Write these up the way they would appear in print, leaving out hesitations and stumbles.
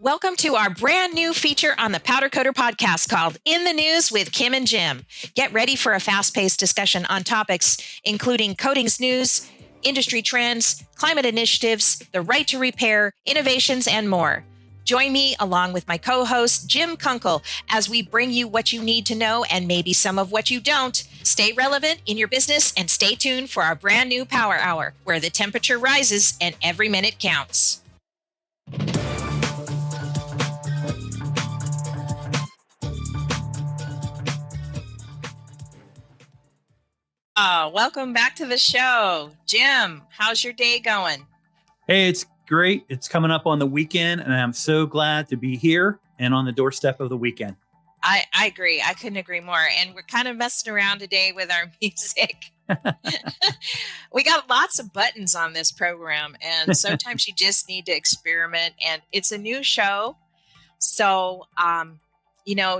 Welcome to our brand new feature on the Powder Coater podcast called In the News with Kim and Jim. Get ready for a fast-paced discussion on topics including coatings news, industry trends, climate initiatives, the right to repair, innovations, and more. Join me along with my co-host, Jim Kunkel, as we bring you what you need to know and maybe some of what you don't. Stay relevant in your business and stay tuned for our brand new Power Hour, where the temperature rises and every minute counts. Welcome back to the show. Jim, how's your day going? Hey, it's great. It's coming up on the weekend, and I'm so glad to be here and on the doorstep of the weekend. I agree. I couldn't agree more. And we're kind of messing around today with our music. We got lots of buttons on this program, and sometimes you just need to experiment. And it's a new show. So,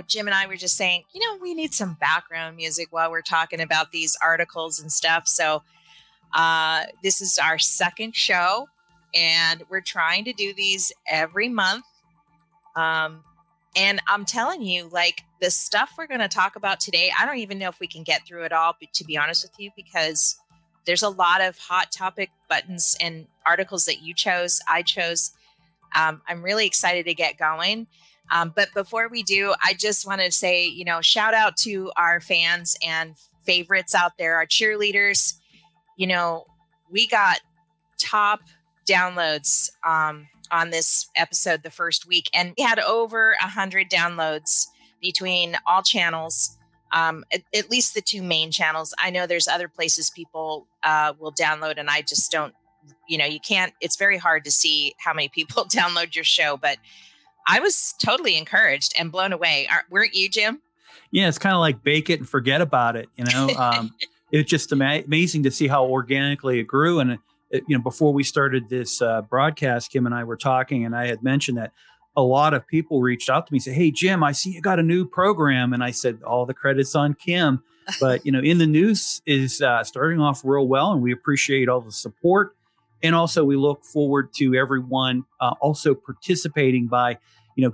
Jim and I were just saying, we need some background music while we're talking about these articles and stuff. So this is our second show, and we're trying to do these every month. And I'm telling you, like, the stuff we're going to talk about today, I don't even know if we can get through it all, to be honest with you, because there's a lot of hot topic buttons and articles that you chose, I chose. I'm really excited to get going. But before we do, I just want to say, shout out to our fans and favorites out there, our cheerleaders. We got top downloads on this episode the first week, and we had over 100 downloads between all channels, at least the two main channels. I know there's other places people will download, and I just don't, you can't, it's very hard to see how many people download your show, but I was totally encouraged and blown away. Weren't you, Jim? Yeah, it's kind of like bake it and forget about it. It's just amazing to see how organically it grew. And, before we started this broadcast, Kim and I were talking, and I had mentioned that a lot of people reached out to me and said, "Hey, Jim, I see you got a new program." And I said, all the credit's on Kim. But, In the News is starting off real well, and we appreciate all the support. And also we look forward to everyone also participating by,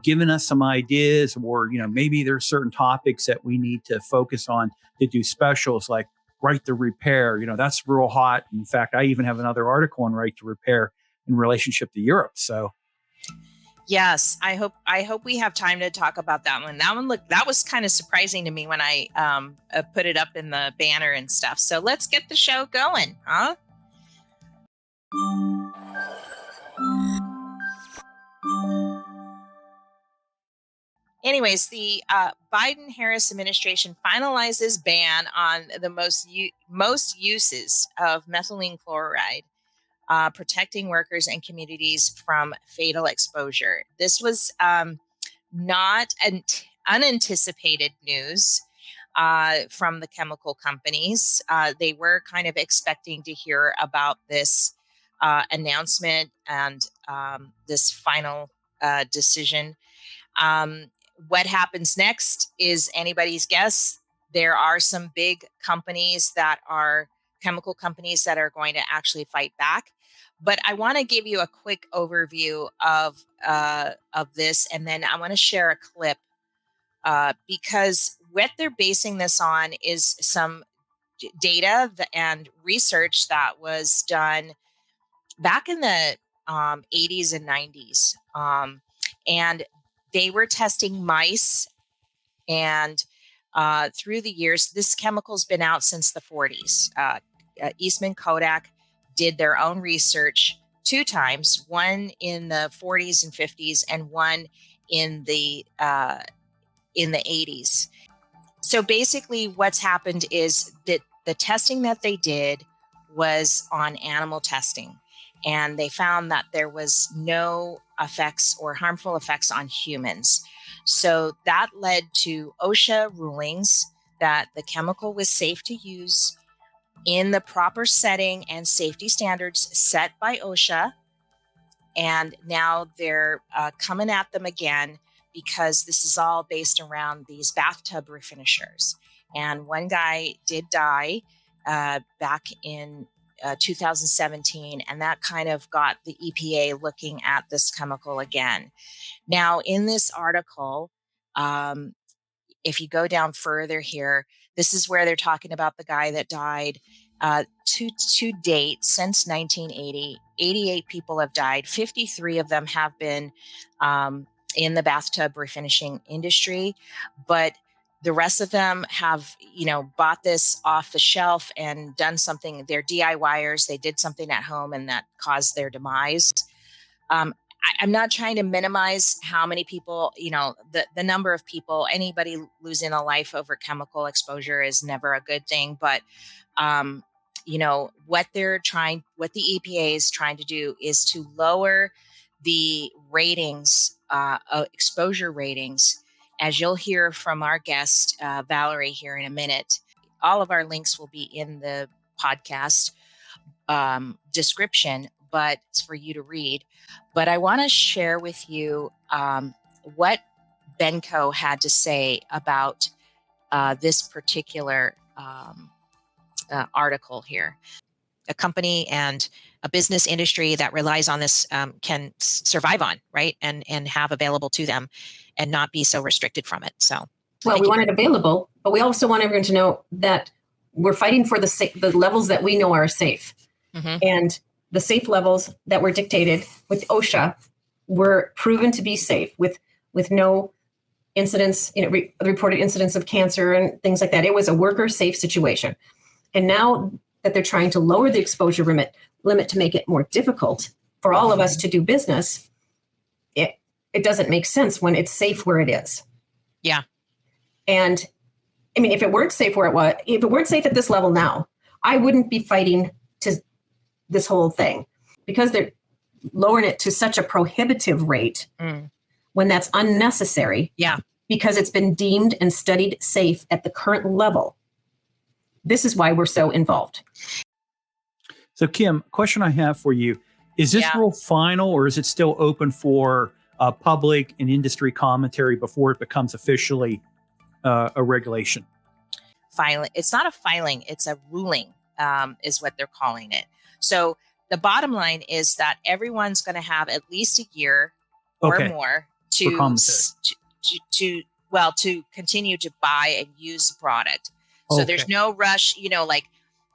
giving us some ideas, or, maybe there's certain topics that we need to focus on to do specials like right to repair. That's real hot. In fact, I even have another article on right to repair in relationship to Europe. So. Yes, I hope we have time to talk about that one. That was kind of surprising to me when I put it up in the banner and stuff. So let's get the show going, huh? Anyways, the Biden-Harris administration finalizes ban on the most uses of methylene chloride, protecting workers and communities from fatal exposure. This was not unanticipated news from the chemical companies. They were kind of expecting to hear about this announcement and this final decision. What happens next is anybody's guess. There are some big companies that are chemical companies that are going to actually fight back. But I want to give you a quick overview of this, and then I want to share a clip because what they're basing this on is some data and research that was done back in the 80s and 90s. And they were testing mice, and through the years, this chemical's been out since the 40s. Eastman Kodak did their own research 2 times, one in the 40s and 50s, and one in the 80s. So basically, what's happened is that the testing that they did was on animal testing, and they found that there was no effects or harmful effects on humans. So that led to OSHA rulings that the chemical was safe to use in the proper setting and safety standards set by OSHA. And now they're coming at them again because this is all based around these bathtub refinishers. And one guy did die back in 2017, and that kind of got the EPA looking at this chemical again. Now, in this article, if you go down further here, this is where they're talking about the guy that died. To date, since 1980, 88 people have died. 53 of them have been in the bathtub refinishing industry, but the rest of them have, bought this off the shelf and done something. They're DIYers. They did something at home, and that caused their demise. I'm not trying to minimize how many people, the number of people. Anybody losing a life over chemical exposure is never a good thing. But, what the EPA is trying to do is to lower the ratings, exposure ratings. As you'll hear from our guest, Valerie, here in a minute. All of our links will be in the podcast description, but it's for you to read. But I want to share with you what Benco had to say about this particular article here. A company and a business industry that relies on this can survive on, right? And have available to them and not be so restricted from it. So, well, we want it available, but we also want everyone to know that we're fighting for the levels that we know are safe. Mm-hmm. And the safe levels that were dictated with OSHA were proven to be safe with no incidents, reported incidents of cancer and things like that. It was a worker safe situation. And now that they're trying to lower the exposure limit to make it more difficult for all of us to do business, it doesn't make sense when it's safe where it is. Yeah. And I mean, if it weren't safe where it was, if it weren't safe at this level now, I wouldn't be fighting to this whole thing, because they're lowering it to such a prohibitive rate when that's unnecessary. Yeah. Because it's been deemed and studied safe at the current level. This is why we're so involved. So, Kim, question I have for you, is this rule final, or is it still open for public and industry commentary before it becomes officially a regulation? Filing. It's not a filing, it's a ruling, is what they're calling it. So the bottom line is that everyone's going to have at least a year or more to continue to buy and use the product. So there's no rush, like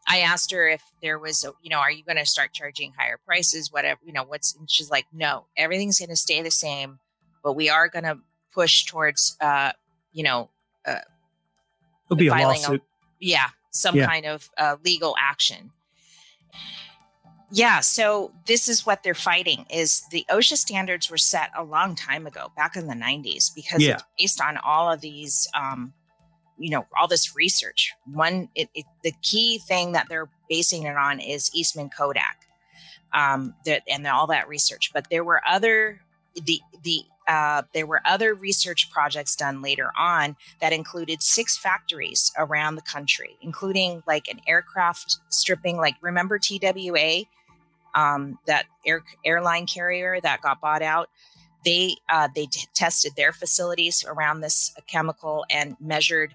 I asked her if there was, are you going to start charging higher prices, whatever, and she's like, no, everything's going to stay the same, but we are going to push towards, it'll be a lawsuit. Some kind of legal action. Yeah, so this is what they're fighting. Is the OSHA standards were set a long time ago, back in the 90s, because it's based on all of these, all this research. The key thing that they're basing it on is Eastman Kodak, and all that research. But there were other research projects done later on that included 6 factories around the country, including like an aircraft stripping, like remember TWA, that airline carrier that got bought out. They tested their facilities around this chemical and measured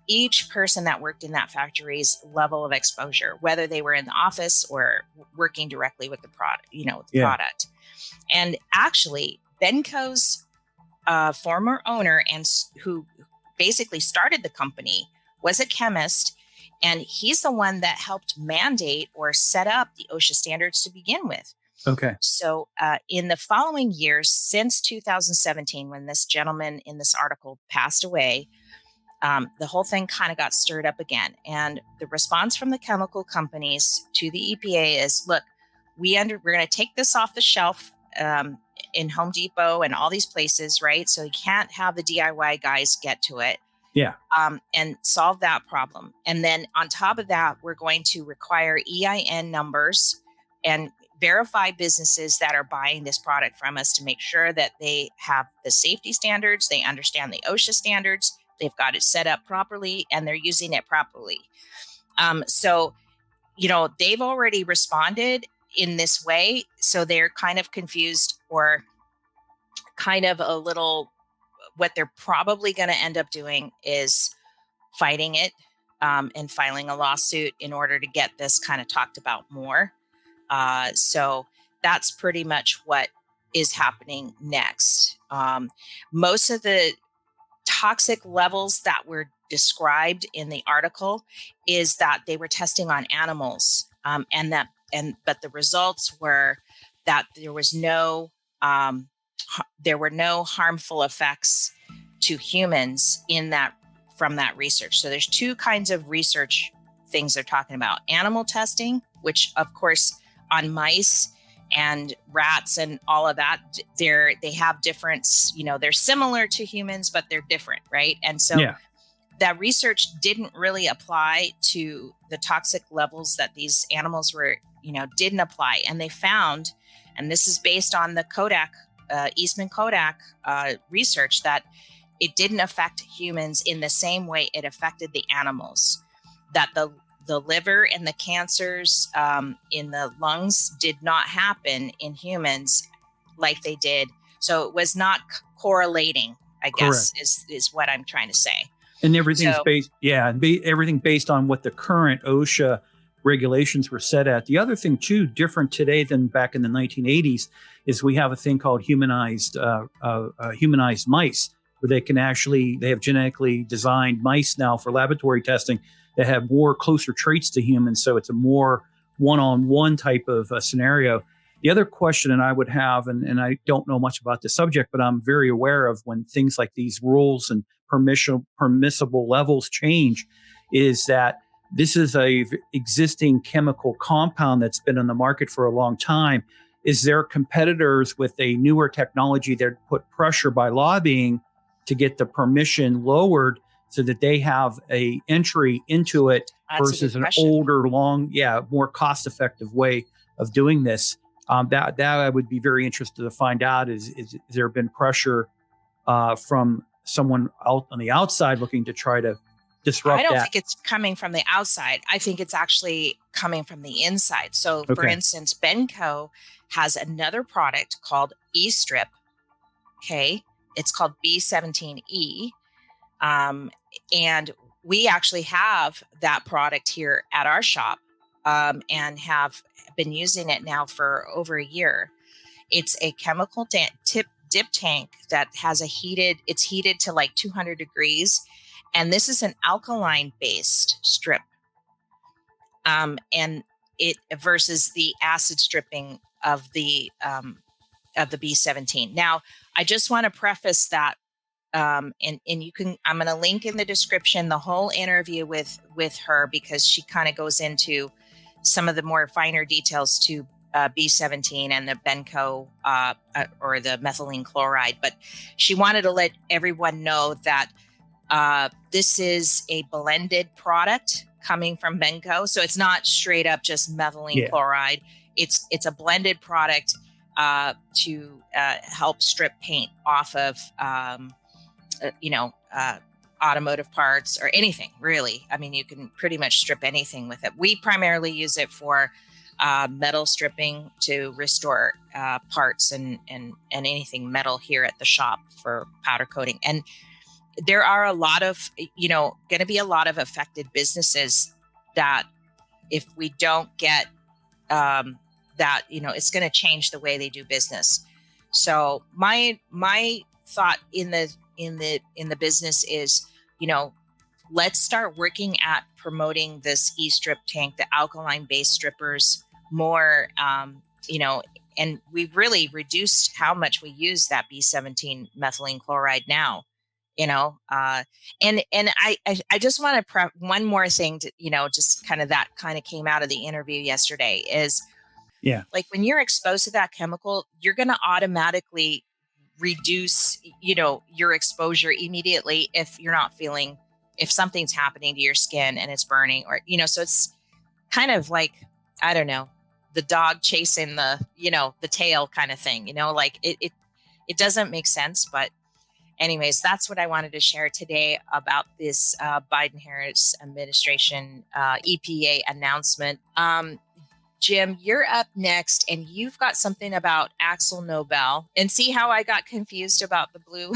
each person that worked in that factory's level of exposure, whether they were in the office or working directly with the product, product. And actually, Benco's former owner and who basically started the company was a chemist, and he's the one that helped mandate or set up the OSHA standards to begin with. Okay. So in the following years, since 2017, when this gentleman in this article passed away, the whole thing kind of got stirred up again. And the response from the chemical companies to the EPA is, look, we're going to take this off the shelf in Home Depot and all these places, right? So you can't have the DIY guys get to it. Yeah. And solve that problem. And then on top of that, we're going to require EIN numbers and verify businesses that are buying this product from us to make sure that they have the safety standards, they understand the OSHA standards, they've got it set up properly, and they're using it properly. So, they've already responded in this way. So they're kind of confused, or kind of a little, what they're probably going to end up doing is fighting it and filing a lawsuit in order to get this kind of talked about more. So that's pretty much what is happening next. Most of the toxic levels that were described in the article is that they were testing on animals, but the results were that there were no harmful effects to humans from that research. So there's two kinds of research things they're talking about: animal testing, which of course on mice and rats and all of that, they have difference. They're similar to humans, but they're different, right? And so that research didn't really apply to the toxic levels that these animals were, didn't apply. And they found, and this is based on the Eastman Kodak research, that it didn't affect humans in the same way it affected the animals. That the liver and the cancers in the lungs did not happen in humans like they did. So it was not correlating, I guess, is what I'm trying to say. And everything's everything based on what the current OSHA regulations were set at. The other thing too, different today than back in the 1980s, is we have a thing called humanized mice, where they have genetically designed mice now for laboratory testing that have more closer traits to humans. So it's a more one-on-one type of scenario. The other question, and I would have, and I don't know much about the subject, but I'm very aware of when things like these rules and permissible levels change, is that this is a existing chemical compound that's been on the market for a long time. Is there competitors with a newer technology that put pressure by lobbying to get the permission lowered so that they have a entry into it versus an older, more cost-effective way of doing this? That I would be very interested to find out. Is there been pressure from someone out on the outside looking to try to disrupt that? I don't think it's coming from the outside. I think it's actually coming from the inside. So, for instance, Benco has another product called E-Strip. Okay, it's called B17E. And we actually have that product here at our shop and have been using it now for over a year. It's a chemical dip tank that has it's heated to like 200 degrees. And this is an alkaline based strip. And it versus the acid stripping of the B17. Now, I just want to preface that. And I'm going to link in the description the whole interview with her, because she kind of goes into some of the more finer details to B17 and the Benco or the methylene chloride. But she wanted to let everyone know that this is a blended product coming from Benco. So it's not straight up just methylene chloride. It's a blended product to help strip paint off of automotive parts or anything, really. I mean, you can pretty much strip anything with it. We primarily use it for metal stripping to restore parts and anything metal here at the shop for powder coating. And there are a lot of, going to be a lot of affected businesses that if we don't get that, it's going to change the way they do business. So my thought in the business is, let's start working at promoting this E-Strip tank, the alkaline based strippers more, and we've really reduced how much we use that B17 methylene chloride now, and I just want to prep one more thing to, just that came out of the interview yesterday is, like when you're exposed to that chemical, you're going to automatically reduce, your exposure immediately if you're not feeling, if something's happening to your skin and it's burning or, so it's kind of like, I don't know, the dog chasing the tail kind of thing, like it doesn't make sense. But anyways, that's what I wanted to share today about this Biden-Harris administration EPA announcement. Jim, you're up next, and you've got something about Axel Nobel. And see how I got confused about the blue?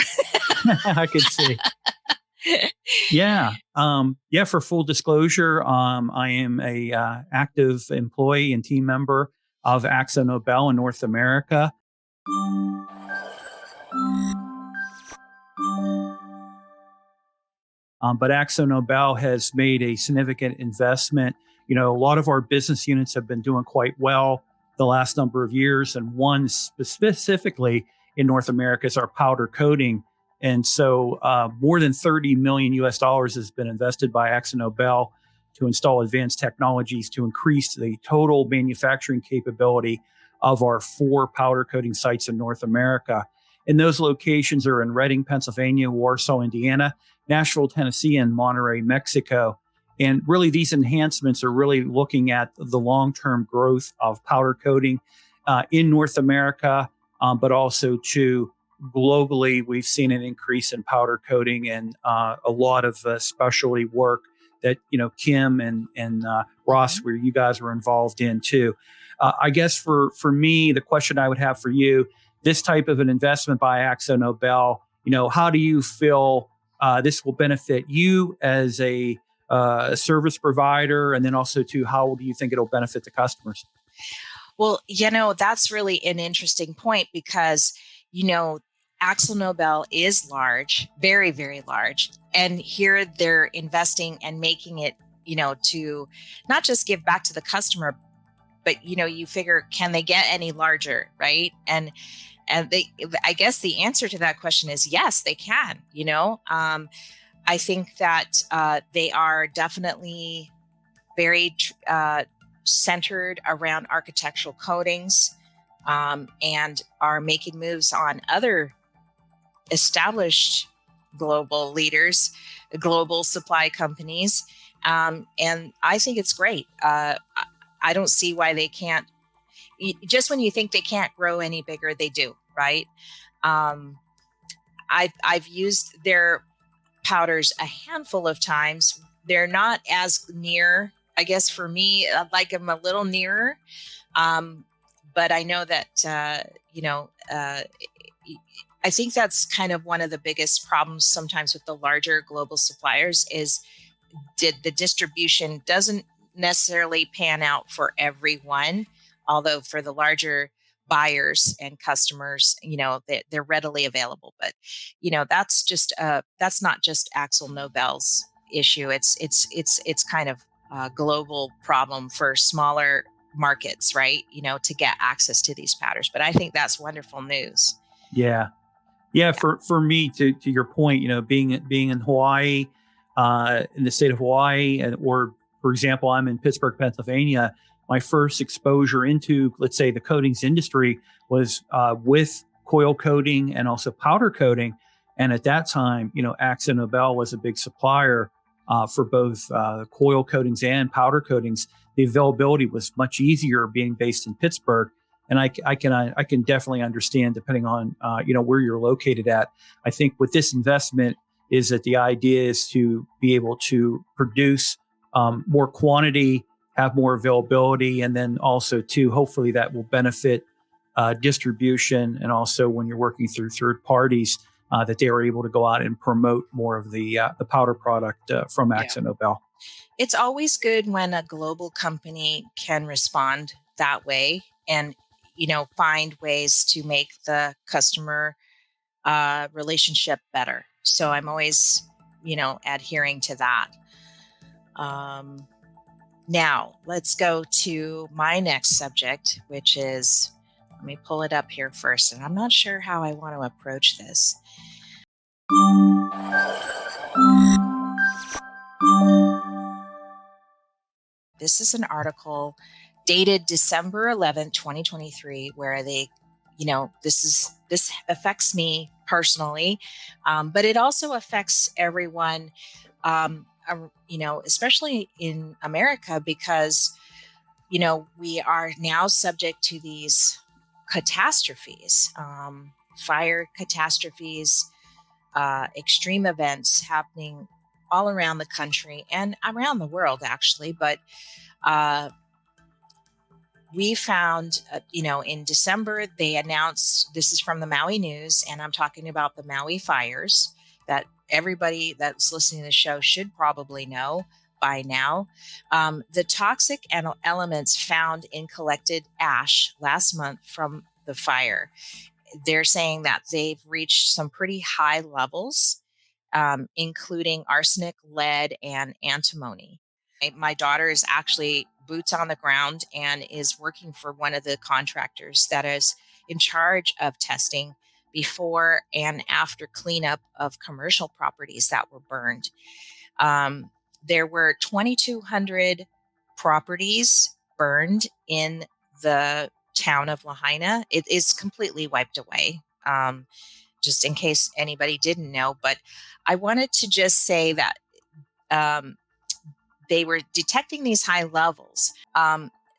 I could see. Yeah. Yeah. For full disclosure, I am a active employee and team member of AkzoNobel in North America. But AkzoNobel has made a significant investment. A lot of our business units have been doing quite well the last number of years, and one specifically in North America is our powder coating. And so, more than 30 million US dollars has been invested by AkzoNobel to install advanced technologies to increase the total manufacturing capability of our 4 powder coating sites in North America. And those locations are in Reading, Pennsylvania, Warsaw, Indiana, Nashville, Tennessee, and Monterrey, Mexico. And really, these enhancements are really looking at the long-term growth of powder coating in North America, but also to globally. We've seen an increase in powder coating and a lot of specialty work that Kim and Ross, where you guys were involved in too. I guess for me, the question I would have for you: this type of an investment by AkzoNobel, how do you feel this will benefit you as a service provider, and then also to how do you think it'll benefit the customers? Well, that's really an interesting point because, AkzoNobel is large, very, very large. And here they're investing and making it, to not just give back to the customer, but, you figure, can they get any larger, right? And I guess the answer to that question is yes, they can. I think that they are definitely very centered around architectural coatings, and are making moves on other established global leaders, global supply companies. And I think it's great. I don't see why they can't. Just when you think they can't grow any bigger, they do, right? I've used their powders a handful of times. They're not as near, I guess for me, I'd like them a little nearer. But I know that, I think that's kind of one of the biggest problems sometimes with the larger global suppliers is the distribution doesn't necessarily pan out for everyone. Although for the larger buyers and customers, they're readily available. But, that's not just AkzoNobel's issue. It's kind of a global problem for smaller markets, right? To get access to these powders. But I think that's wonderful news. Yeah. Yeah. For me, to your point, being in Hawaii, in the state of Hawaii, or for example, I'm in Pittsburgh, Pennsylvania. My first exposure into, let's say, the coatings industry was with coil coating and also powder coating. And at that time, AkzoNobel was a big supplier for both coil coatings and powder coatings. The availability was much easier being based in Pittsburgh. And I can definitely understand, depending on where you're located at. I think with this investment is that the idea is to be able to produce more quantity, have more availability, and then also too, hopefully that will benefit distribution, and also when you're working through third parties, that they are able to go out and promote more of the powder product from AkzoNobel. It's always good when a global company can respond that way and find ways to make the customer relationship better. So I'm always adhering to that. Now, let's go to my next subject, which is, let me pull it up here first, and I'm not sure how I want to approach this. This is an article dated December 11th, 2023, where they, this affects me personally, but it also affects everyone, especially in America, because, we are now subject to these catastrophes, fire catastrophes, extreme events happening all around the country and around the world, actually. But we found, in December, they announced, this is from the Maui News, and I'm talking about the Maui fires. that everybody that's listening to the show should probably know by now. The toxic elements found in collected ash last month from the fire, they're saying that they've reached some pretty high levels, including arsenic, lead, and antimony. My daughter is actually boots on the ground and is working for one of the contractors that is in charge of testing before and after cleanup of commercial properties that were burned. There were 2,200 properties burned in the town of Lahaina. It is completely wiped away, just in case anybody didn't know. But I wanted to just say that they were detecting these high levels.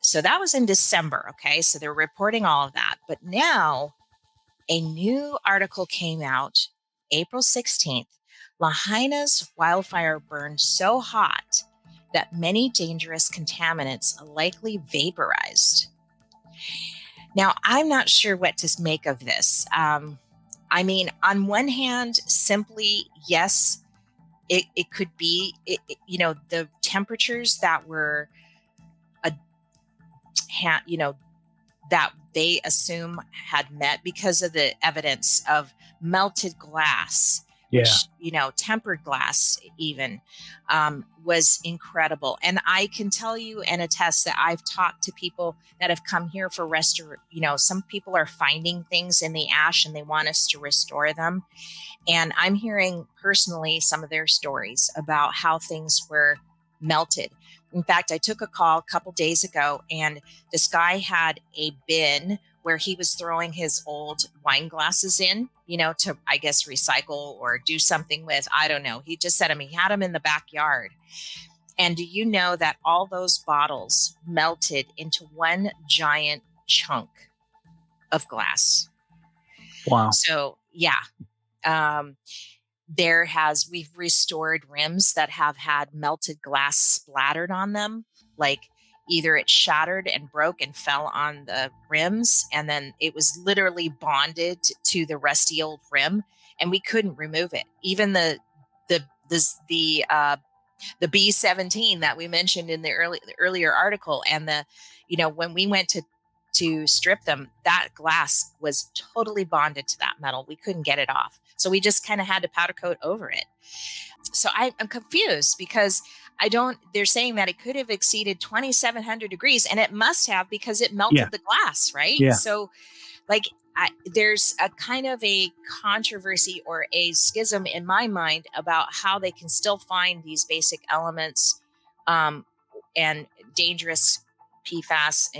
So that was in December, okay? So they're reporting all of that. But now a new article came out April 16th. Lahaina's wildfire burned so hot that many dangerous contaminants likely vaporized. Now, I'm not sure what to make of this. I mean, on one hand, simply, yes, it could be, the temperatures that were, that they assume had met because of the evidence of melted glass, which, tempered glass even, was incredible. And I can tell you and attest that I've talked to people that have come here for some people are finding things in the ash and they want us to restore them. And I'm hearing personally some of their stories about how things were melted. In fact, I took a call a couple days ago, and this guy had a bin where he was throwing his old wine glasses in, to, I guess, recycle or do something with. I don't know. He just said he had them in the backyard. And do you know that all those bottles melted into one giant chunk of glass? Wow. So, yeah. We've restored rims that have had melted glass splattered on them, like either it shattered and broke and fell on the rims, and then it was literally bonded to the rusty old rim, and we couldn't remove it. Even the B17 that we mentioned in the earlier article, and when we went to strip them, that glass was totally bonded to that metal. We couldn't get it off. So we just kind of had to powder coat over it. So I'm confused because they're saying that it could have exceeded 2,700 degrees, and it must have because it melted the glass, right? Yeah. So there's a kind of a controversy or a schism in my mind about how they can still find these basic elements and dangerous PFAS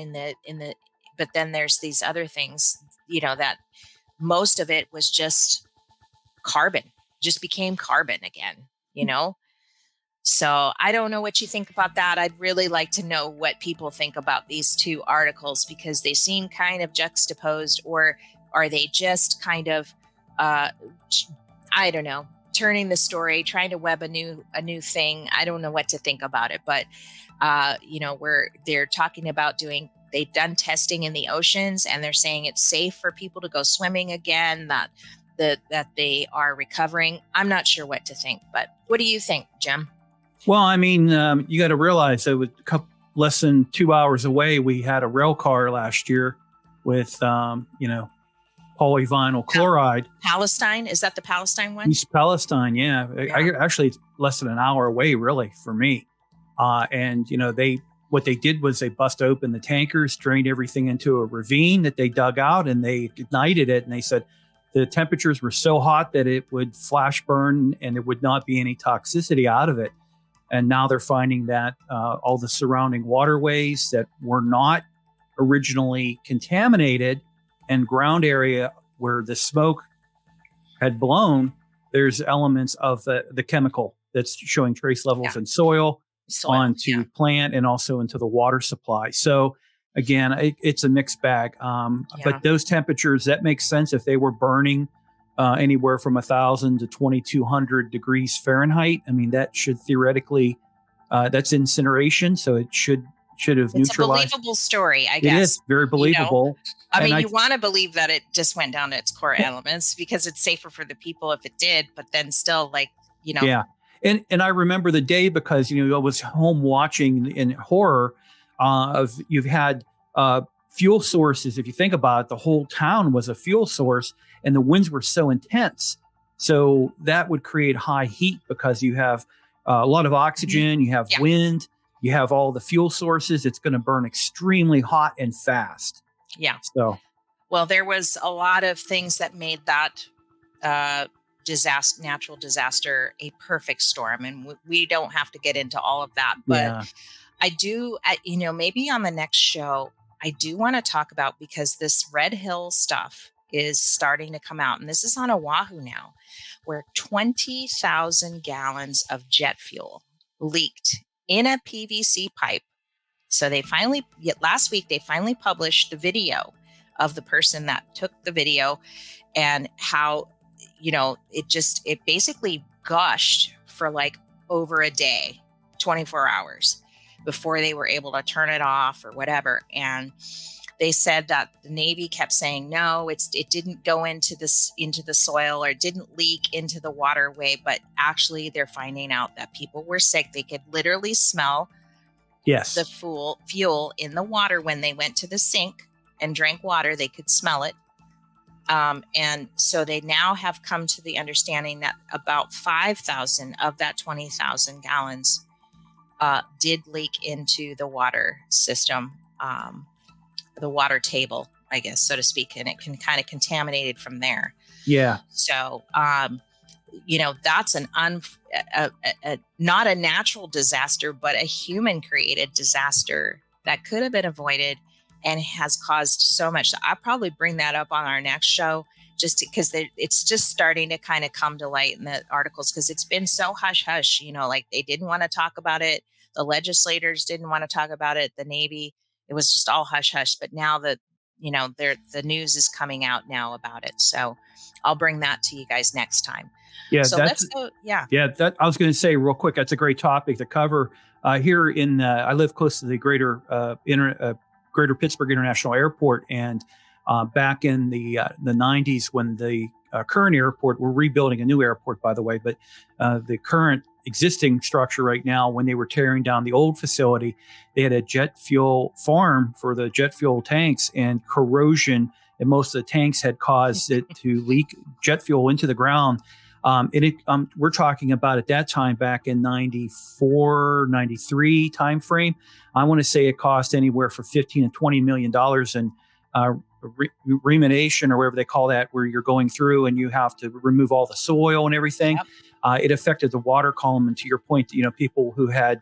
but then there's these other things, that most of it was just carbon, just became carbon again, So I don't know what you think about that. I'd really like to know what people think about these two articles, because they seem kind of juxtaposed, or are they just kind of, I don't know, turning the story, trying to web a new thing. I don't know what to think about it, but they're talking about they've done testing in the oceans, and they're saying it's safe for people to go swimming again, that they are recovering. I'm not sure what to think, but what do you think, Jim? Well, I mean, you got to realize that with less than 2 hours away, we had a rail car last year with, polyvinyl chloride. Palestine? Is that the Palestine one? East Palestine, yeah. Actually, it's less than an hour away, really, for me. And, what they did was they bust open the tankers, drained everything into a ravine that they dug out, and they ignited it. And they said the temperatures were so hot that it would flash burn and there would not be any toxicity out of it. And now they're finding that all the surrounding waterways that were not originally contaminated and ground area where the smoke had blown, there's elements of the chemical that's showing trace levels in soil onto plant and also into the water supply. So again, it's a mixed bag. But those temperatures, that makes sense if they were burning anywhere from 1,000 to 2,200 degrees Fahrenheit. I mean, that should theoretically, that's incineration. So it should have It's a neutralized. believable story, I It guess. is very believable. I And mean, you want to believe that it just went down to its core elements because it's safer for the people if it did, but then still, like, Yeah. And I remember the day because, I was home watching in horror of you've had fuel sources. If you think about it, the whole town was a fuel source and the winds were so intense. So that would create high heat because you have a lot of oxygen, you have wind, you have all the fuel sources. It's going to burn extremely hot and fast. Yeah. So, well, there was a lot of things that made that natural disaster a perfect storm, and we don't have to get into all of that, but I do, maybe on the next show I do want to talk about, because this Red Hill stuff is starting to come out, and this is on Oahu now, where 20,000 gallons of jet fuel leaked in a PVC pipe. So last week they finally published the video of the person that took the video, and how it basically gushed for like over a day, 24 hours before they were able to turn it off or whatever. And they said that the Navy kept saying, no, it didn't go into the soil, or it didn't leak into the waterway. But actually they're finding out that people were sick. They could literally smell the fuel in the water when they went to the sink and drank water. They could smell it. And so they now have come to the understanding that about 5,000 of that 20,000 gallons did leak into the water system, the water table, I guess, so to speak, and it can kind of contaminate it from there. Yeah. So, that's not a natural disaster, but a human created disaster that could have been avoided and has caused so much. So I'll probably bring that up on our next show, just because it's just starting to kind of come to light in the articles, because it's been so hush hush, like they didn't want to talk about it. The legislators didn't want to talk about it. The Navy, it was just all hush hush. But now that, the news is coming out now about it. So I'll bring that to you guys next time. Yeah. So let's go. Yeah. Yeah. I was going to say real quick, that's a great topic to cover. Here I live close to the Greater Pittsburgh International Airport, and back in the 90s, when the current airport, we're rebuilding a new airport, by the way, but the current existing structure right now, when they were tearing down the old facility, they had a jet fuel farm for the jet fuel tanks, and corrosion in most of the tanks had caused it to leak jet fuel into the ground. We're talking about at that time back in 94, 93 timeframe. I want to say it cost anywhere from $15 and $20 million in remediation, or whatever they call that, where you're going through and you have to remove all the soil and everything. Yep. It affected the water column. And to your point, people who had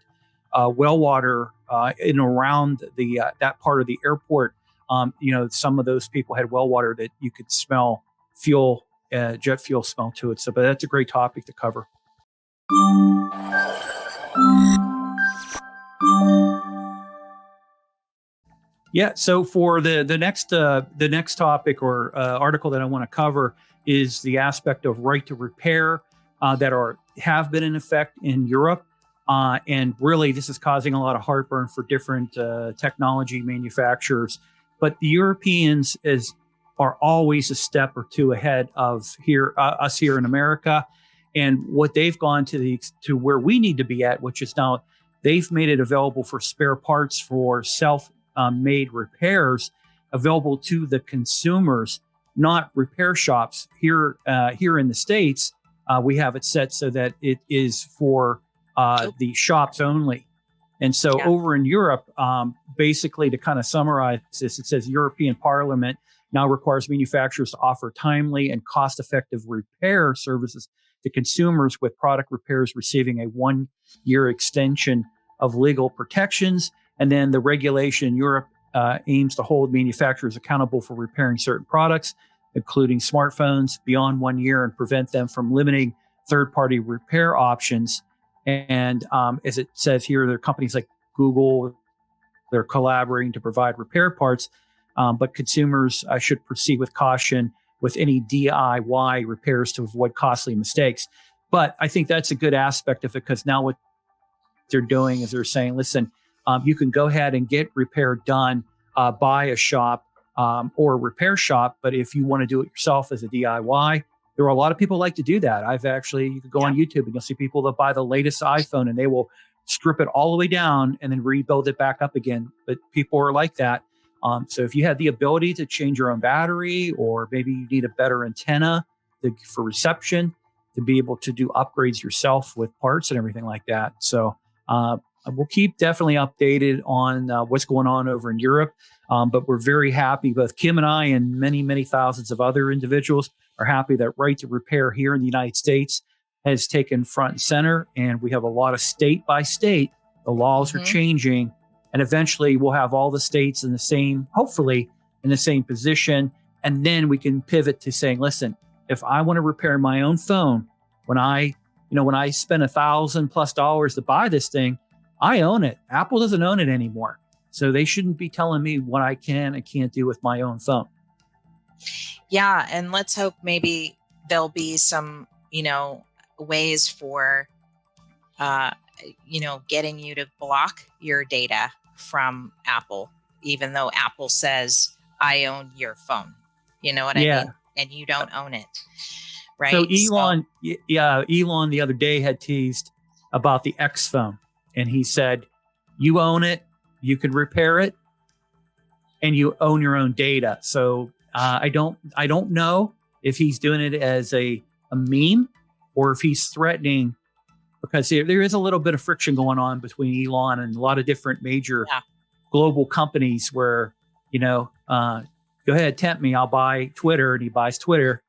well water in and around that part of the airport, some of those people had well water that you could smell jet fuel smell to it. So, but that's a great topic to cover. Yeah. So for the next topic or article that I want to cover is the aspect of right to repair that have been in effect in Europe. And really, this is causing a lot of heartburn for different technology manufacturers. But the Europeans are always a step or two ahead of us here in America. And what they've gone to where we need to be at, which is now they've made it available for spare parts for self-made repairs available to the consumers, not repair shops. Here in the States, we have it set so that it is for the shops only. And so over in Europe, basically to kind of summarize this, it says European Parliament now requires manufacturers to offer timely and cost-effective repair services to consumers, with product repairs receiving a 1-year extension of legal protections. And then the regulation in Europe aims to hold manufacturers accountable for repairing certain products, including smartphones, beyond 1 year, and prevent them from limiting third-party repair options. And as it says here, there are companies like Google, they're collaborating to provide repair parts, but consumers should proceed with caution with any DIY repairs to avoid costly mistakes. But I think that's a good aspect of it, because now what they're doing is they're saying, listen, you can go ahead and get repair done by a shop or a repair shop. But if you want to do it yourself as a DIY, there are a lot of people like to do that. You could go on YouTube and you'll see people that buy the latest iPhone and they will strip it all the way down and then rebuild it back up again. But people are like that. So if you have the ability to change your own battery, or maybe you need a better antenna for reception, to be able to do upgrades yourself with parts and everything like that. So we'll keep definitely updated on what's going on over in Europe. But we're very happy, both Kim and I and many, many thousands of other individuals are happy that Right to Repair here in the United States has taken front and center. And we have a lot of state by state, the laws are changing. And eventually we'll have all the states in the same, hopefully in the same position. And then we can pivot to saying, listen, if I want to repair my own phone, when I spend $1,000+ to buy this thing, I own it. Apple doesn't own it anymore. So they shouldn't be telling me what I can and can't do with my own phone. Yeah. And let's hope maybe there'll be some, ways for, getting you to block your data from Apple, even though Apple says, I own your phone. You know what I mean? And you don't own it. Right. So Elon the other day had teased about the X phone. And he said, you own it, you can repair it, and you own your own data. So I don't know if he's doing it as a meme or if he's threatening, because there is a little bit of friction going on between Elon and a lot of different major global companies where, go ahead, tempt me, I'll buy Twitter, and he buys Twitter.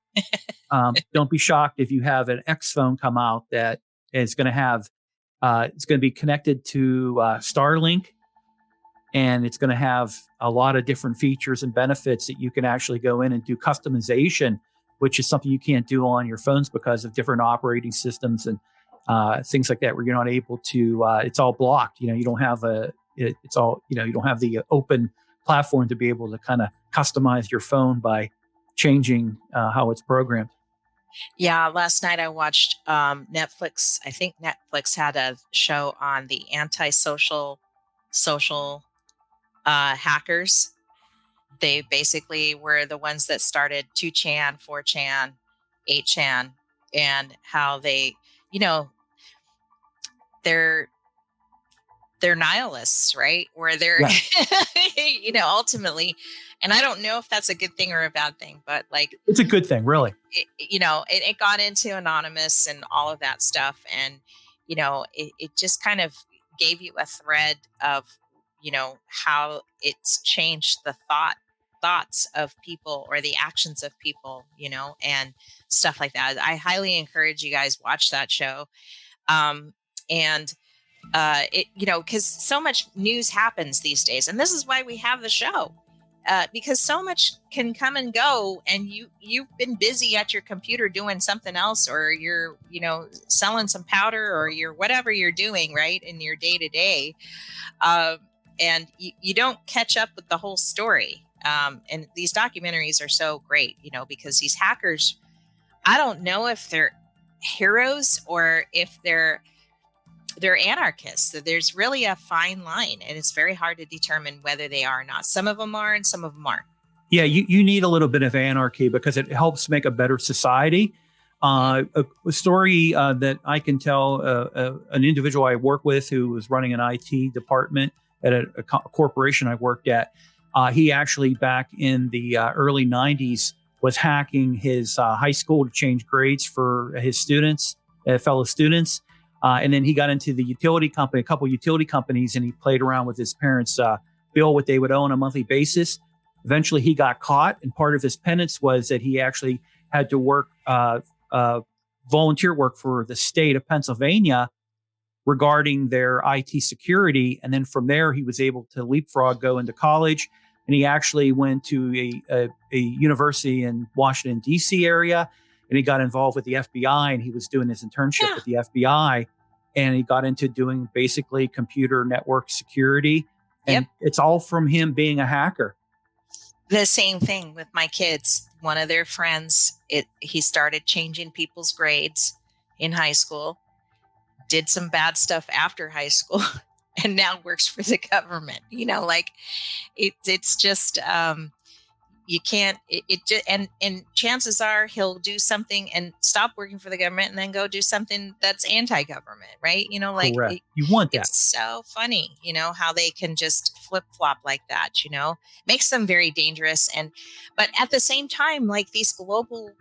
Don't be shocked if you have an X phone come out that is going to have, it's going to be connected to Starlink, and it's going to have a lot of different features and benefits that you can actually go in and do customization, which is something you can't do on your phones because of different operating systems and things like that, where you're not able to, it's all blocked. You don't have you don't have the open platform to be able to kind of customize your phone by changing how it's programmed. Yeah, last night I watched Netflix. I think Netflix had a show on the social hackers. They basically were the ones that started 2chan, 4chan, 8chan, and how they, they're nihilists, right? Where they're, ultimately, and I don't know if that's a good thing or a bad thing, but it's a good thing, really. It got into anonymous and all of that stuff. And, it just kind of gave you a thread of, how it's changed the thoughts of people or the actions of people, and stuff like that. I highly encourage you guys watch that show. Because so much news happens these days, and this is why we have the show, because so much can come and go, and you've been busy at your computer doing something else, or you're selling some powder, or you're whatever you're doing right in your day to day, and you don't catch up with the whole story. And these documentaries are so great, because these hackers, I don't know if they're heroes or if they're anarchists. So there's really a fine line, and it's very hard to determine whether they are or not. Some of them are, and some of them aren't. Yeah, you need a little bit of anarchy because it helps make a better society. A story that I can tell, an individual I work with who was running an IT department at a corporation I worked at, he actually back in the early 90s was hacking his high school to change grades for his students, fellow students. And then he got into the a couple utility companies, and he played around with his parents' bill, what they would owe on a monthly basis. Eventually he got caught, and part of his penance was that he actually had to work volunteer work for the state of Pennsylvania regarding their IT security. And then from there, he was able to leapfrog, go into college. And he actually went to a university in Washington, D.C. area, and he got involved with the FBI, and he was doing his internship with the FBI, and he got into doing basically computer network security. And it's all from him being a hacker. The same thing with my kids. One of their friends, he started changing people's grades in high school, did some bad stuff after high school, and now works for the government. Like it's just you can't it just and chances are he'll do something and stop working for the government and then go do something that's anti-government, right? Like Correct. You want that. it's so funny, how they can just flip-flop like that, makes them very dangerous. But at the same time, like these global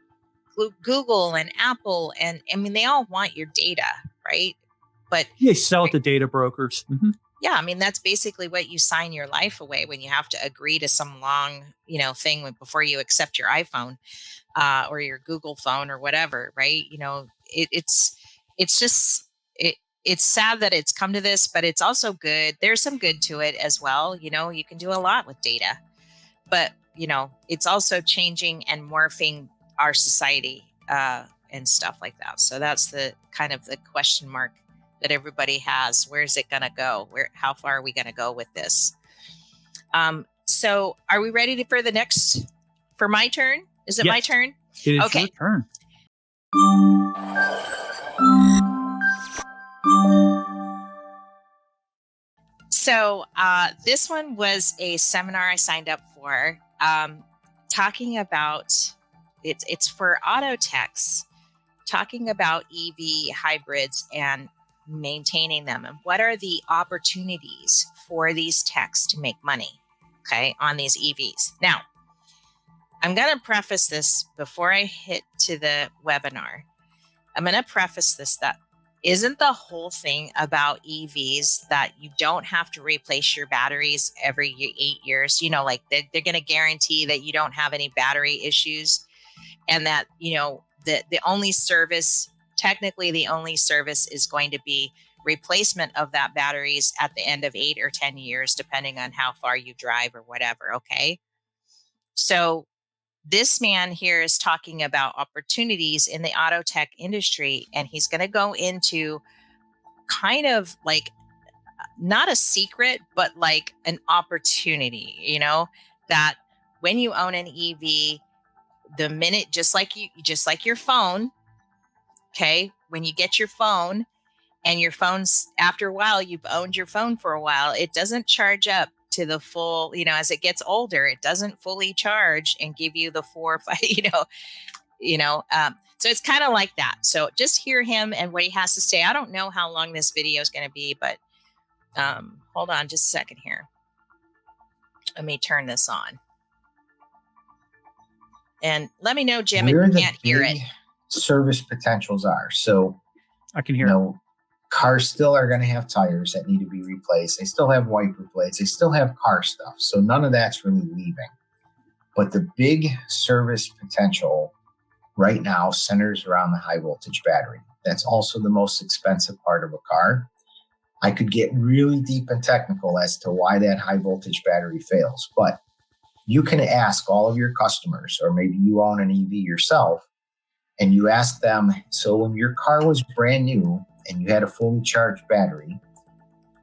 Google and Apple, and I mean, they all want your data, right? But they sell it to data brokers. Mm-hmm. Yeah, I mean, that's basically what you sign your life away when you have to agree to some long, thing before you accept your iPhone or your Google phone or whatever, right? It's just it's sad that it's come to this, but it's also good. There's some good to it as well. You can do a lot with data, but it's also changing and morphing our society and stuff like that. So that's the kind of the question mark that everybody has. Where's it going to go? How far are we going to go with this? So are we ready for my turn? Is it my turn? It is your turn. So this one was a seminar I signed up for, talking about, it's for auto techs, talking about EV hybrids and maintaining them, and what are the opportunities for these techs to make money, on these EVs. Now, I'm going to preface this before I hit to the webinar. I'm going to preface this that isn't the whole thing about EVs that you don't have to replace your batteries every 8 years. Like they're going to guarantee that you don't have any battery issues, and that, the only service, technically the only service is going to be replacement of that batteries at the end of 8 or 10 years, depending on how far you drive or whatever. Okay. So this man here is talking about opportunities in the auto tech industry, and he's going to go into kind of like not a secret, but like an opportunity, that when you own an EV, the minute, just like your phone, when you get your phone, and your phone's, after a while, you've owned your phone for a while, it doesn't charge up to the full, as it gets older, it doesn't fully charge and give you the 4 or 5, so it's kind of like that. So just hear him and what he has to say. I don't know how long this video is going to be, but hold on just a second here. Let me turn this on. And let me know, Jim, if you can't hear it. Service potentials are. So I can hear cars still are going to have tires that need to be replaced. They still have wiper blades. They still have car stuff. So none of that's really leaving. But the big service potential right now centers around the high voltage battery. That's also the most expensive part of a car. I could get really deep and technical as to why that high voltage battery fails, but you can ask all of your customers, or maybe you own an EV yourself, and you ask them, so when your car was brand new and you had a fully charged battery,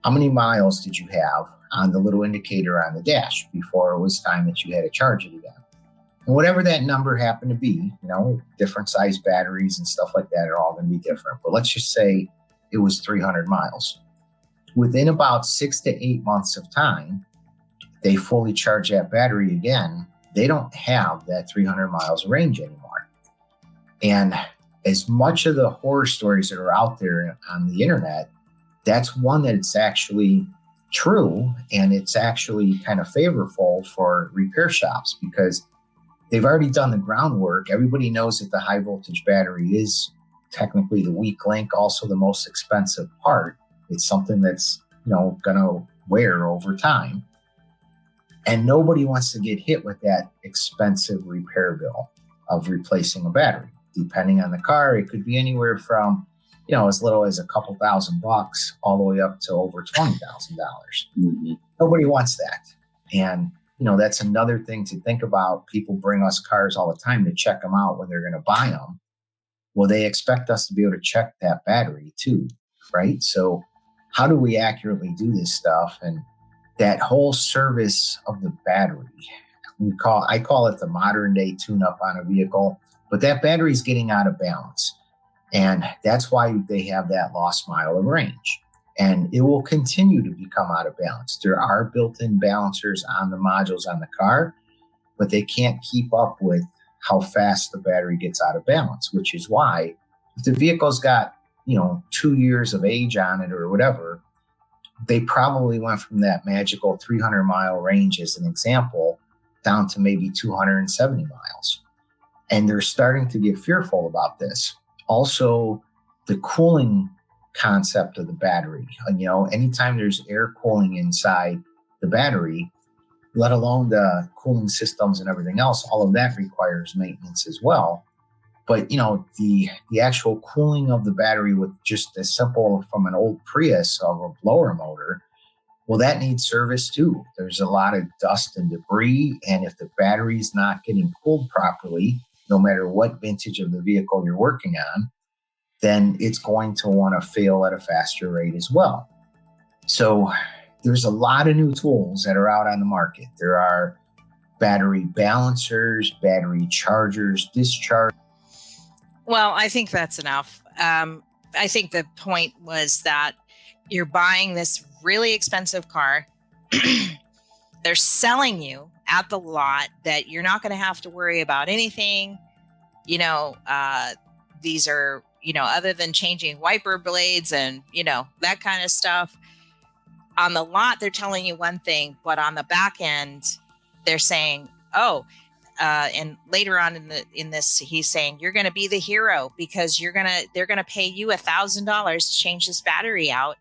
how many miles did you have on the little indicator on the dash before it was time that you had to charge it again? And whatever that number happened to be, different size batteries and stuff like that are all going to be different. But let's just say it was 300 miles. Within about 6 to 8 months of time, they fully charge that battery again. They don't have that 300 miles of range anymore. And as much of the horror stories that are out there on the internet, that's one that it's actually true. And it's actually kind of favorable for repair shops because they've already done the groundwork. Everybody knows that the high voltage battery is technically the weak link, also the most expensive part. It's something that's, going to wear over time. And nobody wants to get hit with that expensive repair bill of replacing a battery. Depending on the car, it could be anywhere from, as little as a couple $1,000 all the way up to over $20,000. Mm-hmm. Nobody wants that. And, that's another thing to think about. People bring us cars all the time to check them out when they're going to buy them. Well, they expect us to be able to check that battery too, right? So how do we accurately do this stuff? And that whole service of the battery, I call it the modern day tune-up on a vehicle, but that battery is getting out of balance. And that's why they have that lost mile of range. and it will continue to become out of balance. There are built-in balancers on the modules on the car, but they can't keep up with how fast the battery gets out of balance, which is why if the vehicle's got, 2 years of age on it or whatever, they probably went from that magical 300-mile range, as an example, down to maybe 270 miles. And they're starting to get fearful about this. Also, the cooling concept of the battery. Anytime there's air cooling inside the battery, let alone the cooling systems and everything else, all of that requires maintenance as well. But, the actual cooling of the battery with just as simple from an old Prius of a blower motor, well, that needs service too. There's a lot of dust and debris. And if the battery's not getting cooled properly, no matter what vintage of the vehicle you're working on, then it's going to want to fail at a faster rate as well. So there's a lot of new tools that are out on the market. There are battery balancers, battery chargers, discharge. Well, I think that's enough. I think the point was that you're buying this really expensive car. They're selling you at the lot that you're not going to have to worry about anything. These are, other than changing wiper blades and, that kind of stuff. On the lot, they're telling you one thing, but on the back end, they're saying, and later on in this, he's saying you're going to be the hero because they're going to pay you $1,000 to change this battery out,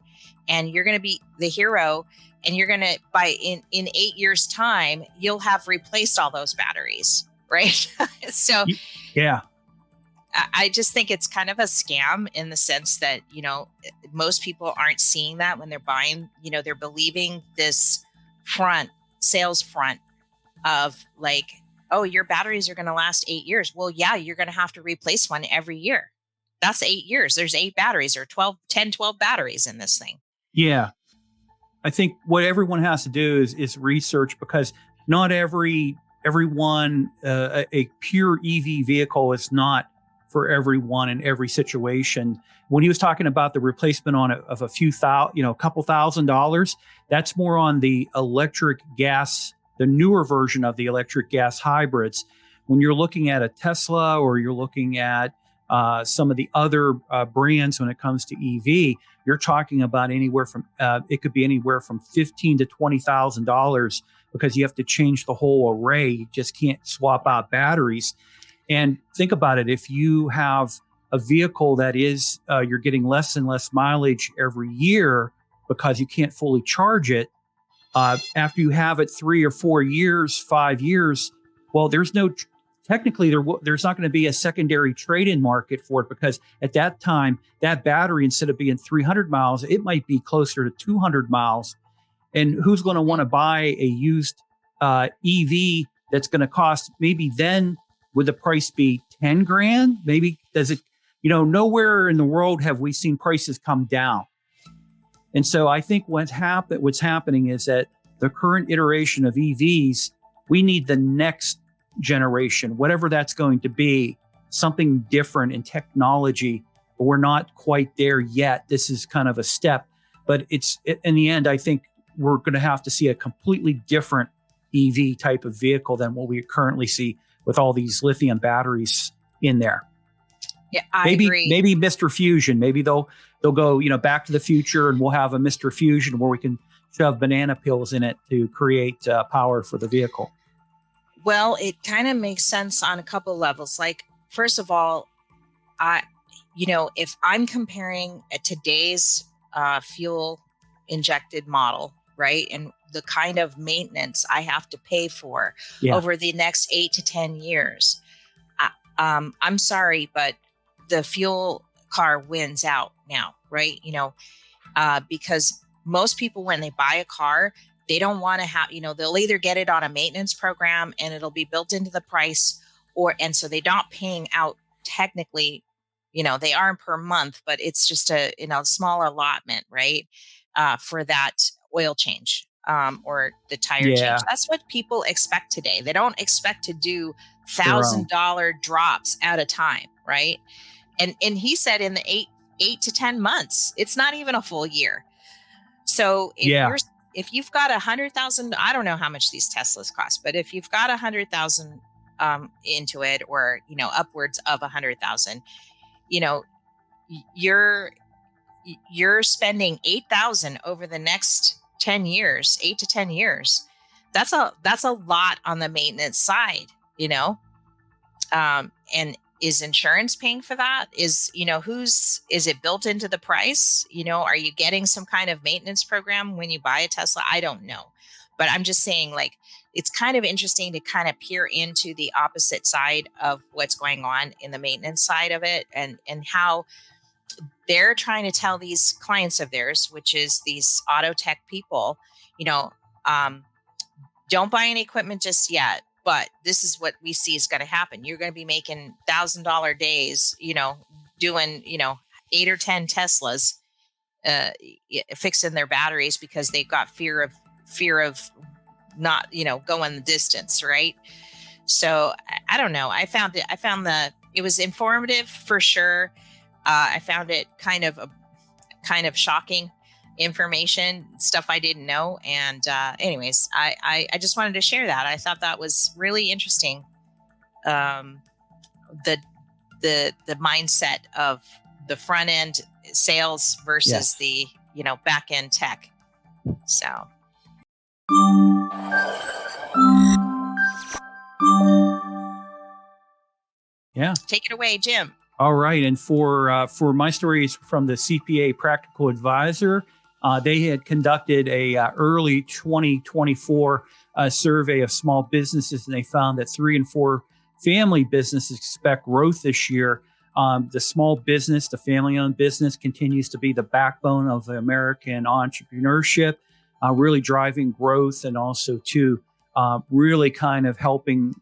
and you're going to be the hero, and you're going to in 8 years' time, you'll have replaced all those batteries, right? So, yeah. I just think it's kind of a scam in the sense that, most people aren't seeing that when they're buying, they're believing this sales front of like, oh, your batteries are going to last 8 years. Well, yeah, you're going to have to replace one every year. That's 8 years. There's 8 batteries or 12 batteries in this thing. Yeah. I think what everyone has to do is research, because not everyone, a pure EV vehicle is not for everyone in every situation. When he was talking about the replacement of a couple $1,000s, that's more on the electric gas, the newer version of the electric gas hybrids. When you're looking at a Tesla or you're looking at some of the other brands when it comes to EV, you're talking about anywhere from it could be anywhere from $15,000 to $20,000, because you have to change the whole array. You just can't swap out batteries. And think about it: if you have a vehicle that is you're getting less and less mileage every year because you can't fully charge it, after you have it 3 or 4 years, 5 years, well, there's not going to be a secondary trade-in market for it, because at that time, that battery, instead of being 300 miles, it might be closer to 200 miles. And who's going to want to buy a used EV that's going to cost, maybe then would the price be 10 grand? Maybe does it, nowhere in the world have we seen prices come down. And so I think what's happening is that the current iteration of EVs, we need the next generation, whatever that's going to be, something different in technology, but we're not quite there yet. This is kind of a step, but in the end, I think we're going to have to see a completely different EV type of vehicle than what we currently see with all these lithium batteries in there. Yeah, I agree. Maybe Mr. Fusion. Maybe they'll go, Back to the Future, and we'll have a Mr. Fusion where we can shove banana peels in it to create power for the vehicle. Well, it kind of makes sense on a couple levels. Like, first of all, if I'm comparing today's fuel injected model, right, and the kind of maintenance I have to pay for over the next 8 to 10 years, I'm sorry, but the fuel car wins out now, right? Because most people, when they buy a car, they don't want to have, they'll either get it on a maintenance program and it'll be built into the price, and so they're not paying out technically, they are per month, but it's just a small allotment, right? For that oil change or the tire change. That's what people expect today. They don't expect to do $1,000 drops at a time, right? And he said in the 8 to 10 months, it's not even a full year. So Yeah. if you've got 100,000, I don't know how much these Teslas cost, but if you've got 100,000 into it, or upwards of 100,000, you're spending 8,000 over the next 10 years, 8 to 10 years. That's a lot on the maintenance side, and is insurance paying for that? Is it built into the price? Are you getting some kind of maintenance program when you buy a Tesla? I don't know, but I'm just saying, like, it's kind of interesting to kind of peer into the opposite side of what's going on in the maintenance side of it, and how they're trying to tell these clients of theirs, which is these auto tech people, don't buy any equipment just yet, but this is what we see is going to happen. You're going to be making $1,000 days, doing, 8 or 10 Teslas, fixing their batteries because they've got fear of not, going the distance. Right. So I don't know. I found it was informative for sure. I found it kind of shocking information, stuff I didn't know. And anyways, I just wanted to share that. I thought that was really interesting. The mindset of the front end sales versus the back end tech. So. Yeah. Take it away, Jim. All right. And for my stories from the CPA Practical Advisor, they had conducted a early 2024 survey of small businesses, and they found that 3 and 4 family businesses expect growth this year. The small business, the family-owned business, continues to be the backbone of the American entrepreneurship, really driving growth, and also to really kind of helping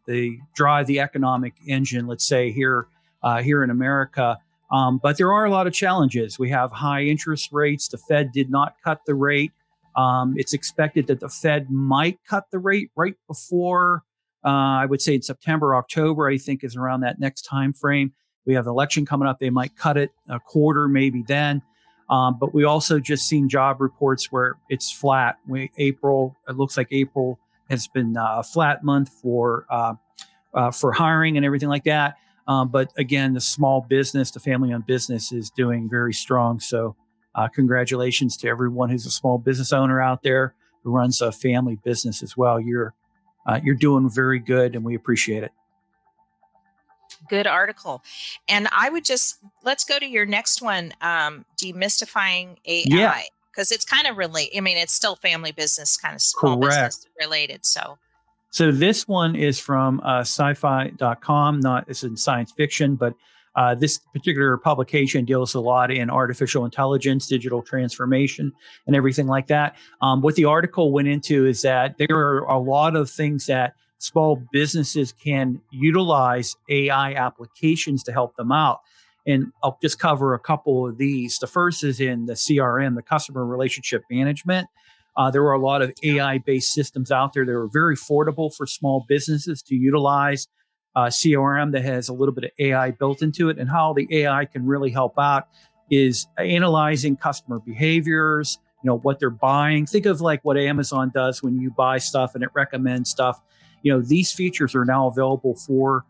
drive the economic engine, let's say, here in America. But there are a lot of challenges. We have high interest rates. The Fed did not cut the rate. It's expected that the Fed might cut the rate right before, I would say in September, October, I think is around that next time frame. We have the election coming up. They might cut it a quarter, maybe then. But we also just seen job reports where it's flat. It looks like April has been a flat month for hiring and everything like that. But again, the small business, the family-owned business is doing very strong. So congratulations to everyone who's a small business owner out there who runs a family business as well. You're doing very good, and we appreciate it. Good article. And let's go to your next one, demystifying AI. Yeah. Because it's kind of it's still family business, kind of small business related. So this one is from sci-fi.com. It's in science fiction, but this particular publication deals a lot in artificial intelligence, digital transformation, and everything like that. What the article went into is that there are a lot of things that small businesses can utilize AI applications to help them out. And I'll just cover a couple of these. The first is in the CRM, the customer relationship management. There are a lot of AI-based systems out there that are very affordable for small businesses to utilize. CRM that has a little bit of AI built into it, and how the AI can really help out is analyzing customer behaviors, what they're buying. Think of like what Amazon does when you buy stuff and it recommends stuff. These features are now available for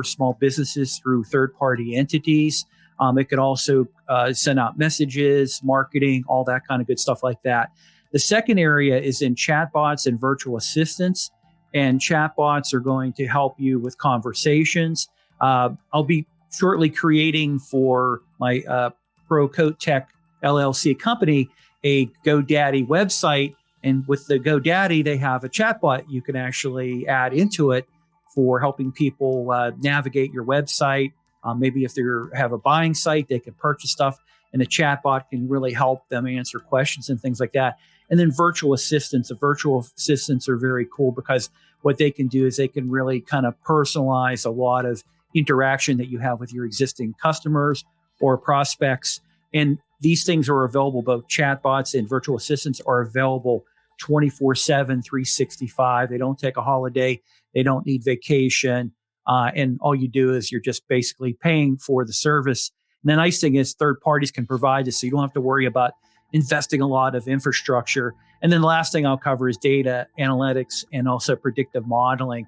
small businesses through third-party entities. It could also send out messages, marketing, all that kind of good stuff like that. The second area is in chatbots and virtual assistants. And chatbots are going to help you with conversations. I'll be shortly creating for my Pro Coat Tech LLC company a GoDaddy website. And with the GoDaddy, they have a chatbot you can actually add into it for helping people navigate your website. Maybe if they have a buying site, they can purchase stuff, and the chatbot can really help them answer questions and things like that. And then virtual assistants. The virtual assistants are very cool because what they can do is they can really kind of personalize a lot of interaction that you have with your existing customers or prospects. And these things are available, both chatbots and virtual assistants are available 24/7, 365. They don't take a holiday. They don't need vacation. And all you do is you're just basically paying for the service. And the nice thing is third parties can provide this, so you don't have to worry about investing a lot of infrastructure. And then the last thing I'll cover is data analytics and also predictive modeling.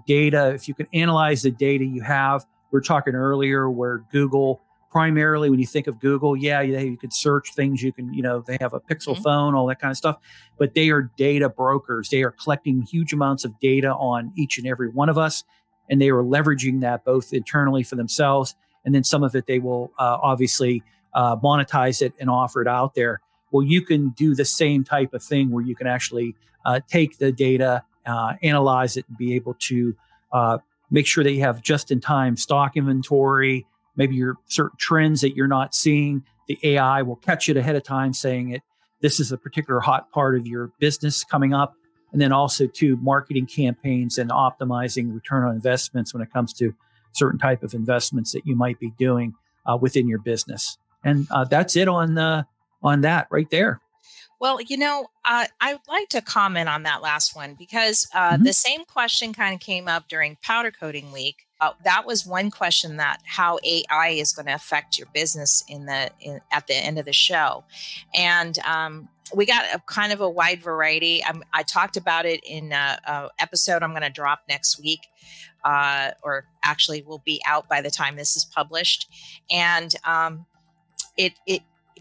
Data, if you can analyze the data you have, we were talking earlier where Google, primarily when you think of Google, you could search things, you can, they have a Pixel phone, all that kind of stuff, but they are data brokers. They are collecting huge amounts of data on each and every one of us, and they are leveraging that both internally for themselves, and then some of it they will obviously monetize it and offer it out there. Well, you can do the same type of thing where you can actually take the data, analyze it, and be able to make sure that you have just-in-time stock inventory. Maybe your certain trends that you're not seeing, the AI will catch it ahead of time, saying this is a particular hot part of your business coming up. And then also to marketing campaigns and optimizing return on investments when it comes to certain type of investments that you might be doing within your business. And that's it on that right there. Well, I would like to comment on that last one because the same question kind of came up during Powder Coating Week. That was one question, that how AI is going to affect your business at the end of the show. And we got a kind of a wide variety. I talked about it in an episode I'm going to drop next week, or actually will be out by the time this is published. And it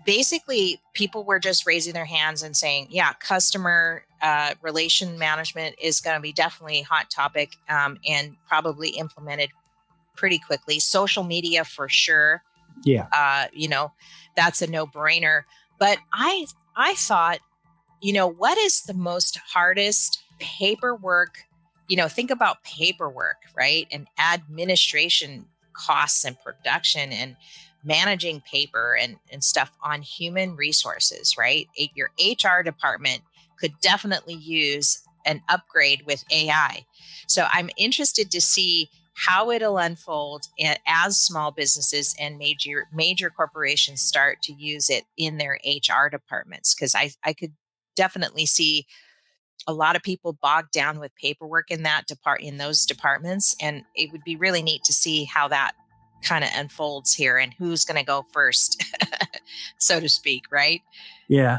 basically, people were just raising their hands and saying, customer relation management is going to be definitely a hot topic and probably implemented pretty quickly. Social media for sure. Yeah. That's a no-brainer. But I thought, what is the most hardest paperwork? Think about paperwork, right? And administration costs and production and managing paper and stuff on human resources, right? Your HR department could definitely use an upgrade with AI. So I'm interested to see how it'll unfold as small businesses and major corporations start to use it in their HR departments, because I could definitely see a lot of people bogged down with paperwork in those departments, and it would be really neat to see how that kind of unfolds here and who's going to go first, so to speak, right? Yeah.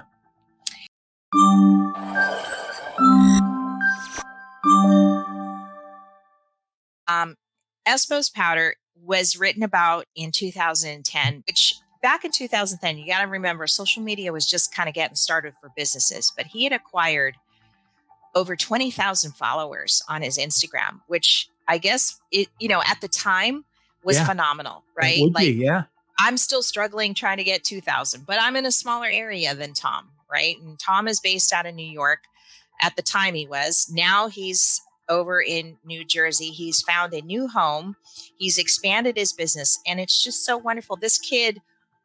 Espo's powder was written about in 2010, which back in 2010, you got to remember, social media was just kind of getting started for businesses, but he had acquired over 20,000 followers on his Instagram, which I guess at the time was phenomenal, right? It would be, yeah. I'm still struggling trying to get 2,000, but I'm in a smaller area than Tom, right? And Tom is based out of New York. At the time he was. Now he's over in New Jersey. He's found a new home. He's expanded his business, and it's just so wonderful. This kid,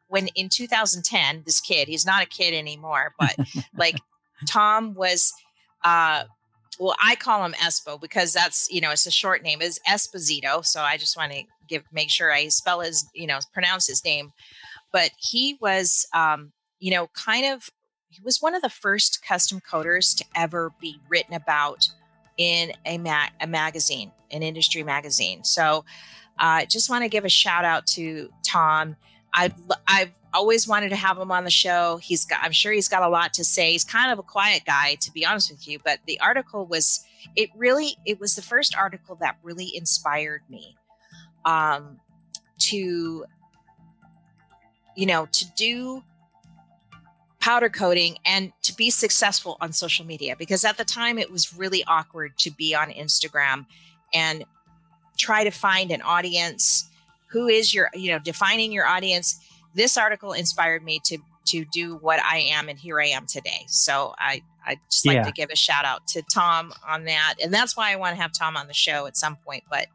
when in 2010, he's not a kid anymore, but like Tom was, I call him Espo because that's, it's a short name, is Esposito. So I just want to make sure I spell pronounce his name. But he was, he was one of the first custom coders to ever be written about in a magazine, an industry magazine. So I just want to give a shout out to Tom. I've always wanted to have him on the show. I'm sure he's got a lot to say. He's kind of a quiet guy, to be honest with you, but the article was the first article that really inspired me to do powder coating and to be successful on social media, because at the time it was really awkward to be on Instagram and try to find an audience. Who is defining your audience? This article inspired me to do what I am, and here I am today. So I just like to give a shout out to Tom on that, and that's why I want to have Tom on the show at some point. But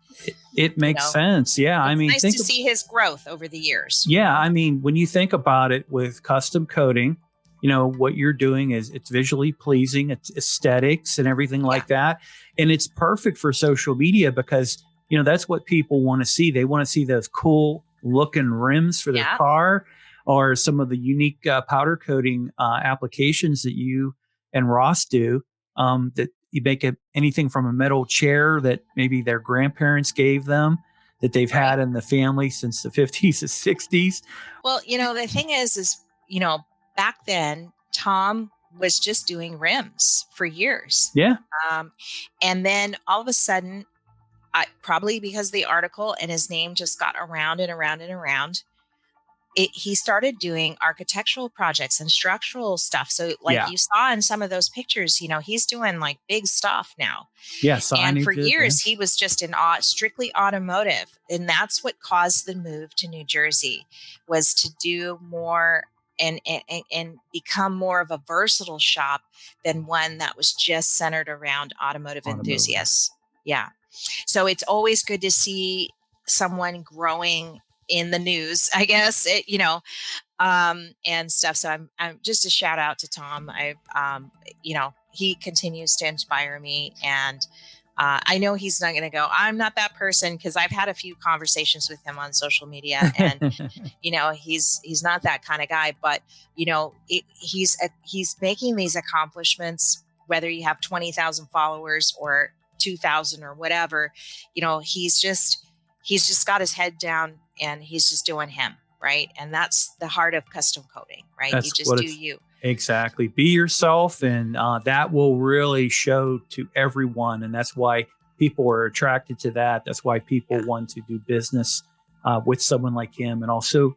it makes sense. Yeah, I mean, nice to see his growth over the years. Yeah, I mean, when you think about it, with custom coating, what you're doing is it's visually pleasing, it's aesthetics and everything like that, and it's perfect for social media because that's what people want to see. They want to see those cool looking rims for their car, or some of the unique powder coating applications that you and Ross do, that you make anything from a metal chair that maybe their grandparents gave them, that they've had in the family since the 50s and 60s. Well, the thing is, back then, Tom was just doing rims for years. Yeah. And then all of a sudden, probably because of the article and his name just got around and around and around, he started doing architectural projects and structural stuff. So like you saw in some of those pictures, he's doing like big stuff now. Yeah. And for years, he was just in strictly automotive. And that's what caused the move to New Jersey, was to do more and become more of a versatile shop than one that was just centered around automotive enthusiasts. Yeah. So it's always good to see someone growing in the news, I guess, and stuff. So I'm just a shout out to Tom. He continues to inspire me, and I know he's not going to go, I'm not that person, because I've had a few conversations with him on social media, and he's not that kind of guy. But he's making these accomplishments, whether you have 20,000 followers or 2,000 or whatever. He's just got his head down, and he's just doing him, right? And that's the heart of custom coating, right? You just do you. Exactly. Be yourself, and that will really show to everyone. And that's why people are attracted to that. That's why people want to do business with someone like him, and also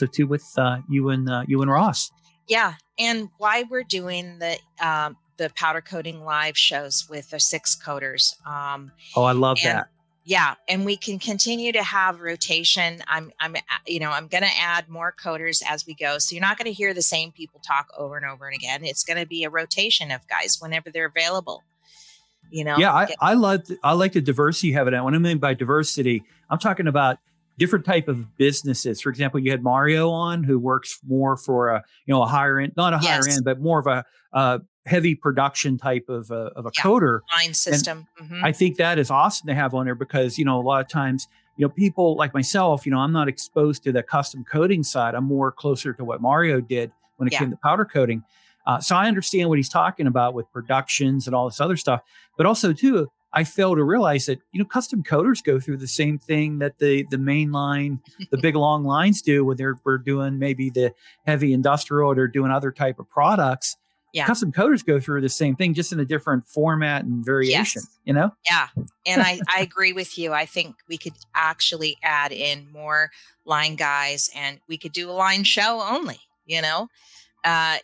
too with you and Ross. Yeah, and why we're doing the powder coating live shows with the 6 coaters. I love that. Yeah, and we can continue to have rotation. I'm going to add more coaters as we go. So you're not going to hear the same people talk over and over and again. It's going to be a rotation of guys whenever they're available. Yeah, I like the diversity you have it. What I mean by diversity, I'm talking about different type of businesses. For example, you had Mario on, who works more for a higher end, not a higher end, but more of a heavy production type of a coater line system. Mm-hmm. I think that is awesome to have on there, because a lot of times people like myself, I'm not exposed to the custom coating side. I'm more closer to what Mario did when it came to powder coating. So I understand what he's talking about with productions and all this other stuff, but also too, I fail to realize that custom coaters go through the same thing that the main line, the big long lines do when we're doing maybe the heavy industrial, or they're doing other type of products. Yeah. Custom coaters go through the same thing, just in a different format and variation, Yeah. And I agree with you. I think we could actually add in more line guys, and we could do a line show only,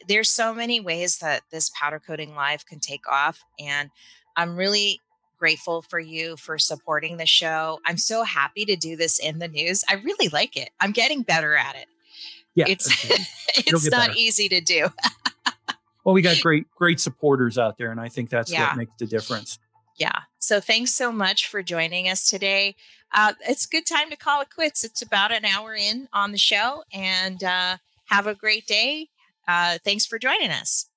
there's so many ways that this powder coating live can take off. And I'm really grateful for you for supporting the show. I'm so happy to do this in the news. I really like it. I'm getting better at it. Yeah. It's not easy to do. Well, we got great supporters out there, and I think that's what makes the difference. Yeah. So thanks so much for joining us today. It's a good time to call it quits. It's about an hour in on the show, and have a great day. Thanks for joining us.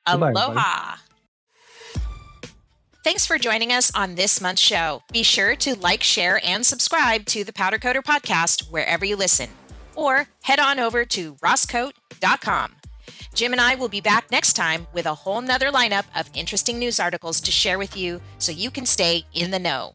Goodbye, Aloha. Thanks for joining us on this month's show. Be sure to like, share, and subscribe to the Powder Coater Podcast wherever you listen, or head on over to rosscoat.com. Jim and I will be back next time with a whole nother lineup of interesting news articles to share with you, so you can stay in the know.